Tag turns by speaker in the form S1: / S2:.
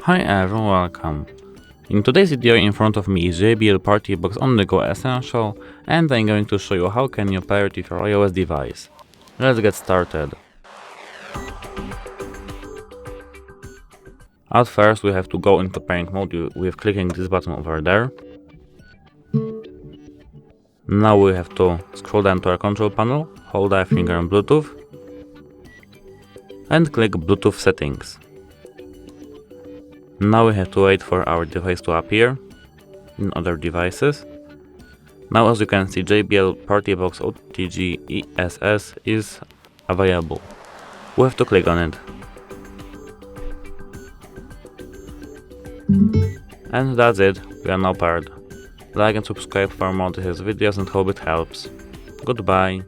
S1: Hi everyone, welcome. In today's video in front of me is JBL Partybox on the Go Essential, and I'm going to show you how can you pair it with your iOS device. Let's get started. At first we have to go into pairing mode with clicking this button over there. Now we have to scroll down to our control panel, hold our finger on Bluetooth, and click Bluetooth settings. Now we have to wait for our device to appear in other devices. Now as you can see, JBL Partybox OTG ESS is available. We have to click on it. And that's it, we are now paired. Like and subscribe for more of these videos and hope it helps. Goodbye.